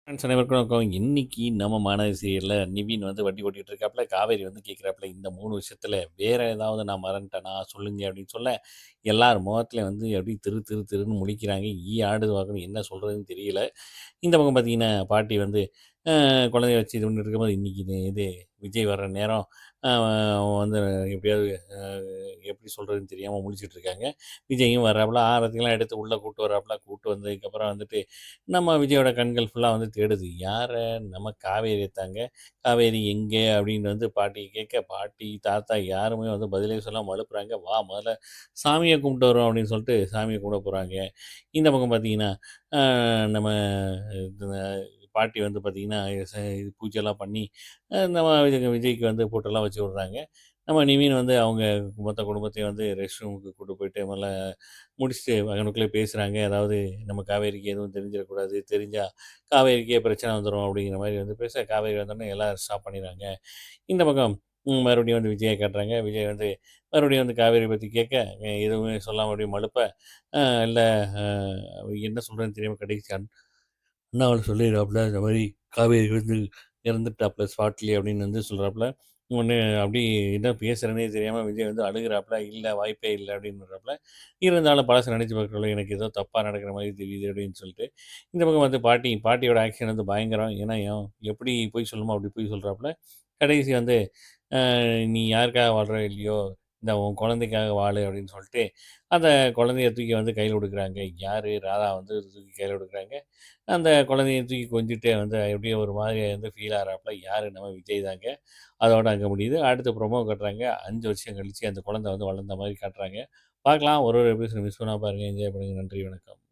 Friends அனைவருக்கும் வணக்கம். இன்னைக்கு நம்ம மாநகர சீரியல்ல நிவின் வந்து வண்டி ஓட்டிட்டு இருக்காப்புல. காவேரி வந்து கேட்குறாப்புல, "இந்த 3 விஷயத்துல வேற ஏதாவது நான் மறந்துட்டேனா சொல்லுங்க" அப்படின்னு சொல்ல, எல்லார் முகத்துலயும் வந்து அப்படியே திரு திரு திருன்னு முழிக்கிறாங்க. ஈ ஆடுது பார்க்கணும். என்ன சொல்றதுன்னு தெரியல. இந்த பக்கம் பார்த்தீங்கன்னா, பாட்டி வந்து குழந்தைய வச்சு இது பண்ணிட்டு இருக்கும்போது, இன்னைக்கு இது விஜய் வர்ற நேரம். அவன் வந்து எப்படியாவது எப்படி சொல்றதுன்னு தெரியாம முழிச்சுட்டு இருக்காங்க. விஜயும் வர்றாப்புல, ஆரத்திலாம் எடுத்து உள்ள கூட்டு வர்றாப்புல. கூட்டு வந்ததுக்கப்புறம் வந்துட்டு, நம்ம விஜயோட கண்கள் ஃபுல்லா வந்து தேடுது. யார? நம்ம காவேரிய தாங்க. "காவேரி எங்கே?" அப்படின்னு வந்து பாட்டி கேட்க, பாட்டி, தாத்தா யாருமே வந்து பதிலே சொல்லாம மழுப்புறாங்க. "வா முதல்ல சாமிய கும்பிட்டு வருவோம்" அப்படின்னு சொல்லிட்டு சாமிய கும்பிட போறாங்க. இந்த பக்கம் பார்த்தீங்கன்னா, அ நம்ம பாட்டி வந்து பார்த்தீங்கன்னா, இது பூஜைலாம் பண்ணி, நம்ம விஜய்க்கு வந்து பொட்டெல்லாம் வச்சு விடுறாங்க. நம்ம நிவின் வந்து அவங்க மொத்த குடும்பத்தையும் வந்து ரெஸ்ட் ரூமுக்கு கூட்டு போயிட்டு முதல்ல முடிச்சுட்டு அங்கனக்குள்ளே பேசுகிறாங்க. அதாவது நம்ம காவேரிக்கு எதுவும் தெரிஞ்சிடக்கூடாது. தெரிஞ்சா காவேரிக்கே பிரச்சனை வந்துரும் அப்படிங்கிற மாரி வந்து பேச, காவேரி வந்தோனே எல்லாம் ஸ்டாப் பண்ணிடுறாங்க. இந்த பக்கம் மறுபடியும் வந்து விஜய காட்டுறாங்க. விஜய் வந்து மறுபடியும் வந்து காவேரி பத்தி கேட்க, எதுவுமே சொல்லாம அப்படியே மழுப்ப, இல்ல அ என்ன சொல்றதுன்னு தெரியாம கடைசி அண்ணாமலை சொல்லிடுறாப்புல, இந்த மாரி காவேரி வந்து இறந்துட்டாப்புல ஸ்பாட்லயே அப்படின்னு வந்து சொல்றாப்புல. உடனே அப்படியே என்ன பேசுறேன்னே தெரியாம விஜய் வந்து அழுகுறாப்புல, "இல்ல வாய்ப்பே இல்ல" அப்படின்றாப்புல. இருந்தாலும் பழச நினைச்சு பார்க்கக்குள்ள எனக்கு ஏதோ தப்பா நடக்கிற மாரி தெரியுது அப்படின்னு சொல்லிட்டு, இந்த பக்கம் வந்து பாட்டியோட ஆக்ஷன் வந்து பயங்கரம். ஏன்னா, எப்படி பொய் சொல்லணுமோ அப்படி பொய் சொல்றாப்புல. கடைசி வந்து, "நீ யாருக்காக வாழ்றோ இல்லையோ, இந்த உன் குழந்தைக்காக வாழு" அப்படின்னு சொல்லிட்டு, அந்த குழந்தைய தூக்கி வந்து கையில குடுக்குறாங்க. யாரு? ராதா வந்து தூக்கி கையில குடுக்குறாங்க. அந்த குழந்தைய தூக்கி கொஞ்சிட்டே வந்து எப்படியோ ஒரு மாதிரியா வந்து ஃபீல் ஆகுறாப்புல. யாரு? நம்ம விஜய் தாங்க. அதோட அங்க முடியுது. அடுத்து ப்ரொமோ காட்டுறாங்க. 5 வருஷம் கழிச்சு அந்த குழந்தை வந்து வளர்ந்த மாரி காட்டுறாங்க. பார்க்கலாம். ஒரு ஒரு எபிசோட் மிஸ் பண்ணாம பாருங்க. என்ஜாய் பண்ணுங்க. நன்றி, வணக்கம்.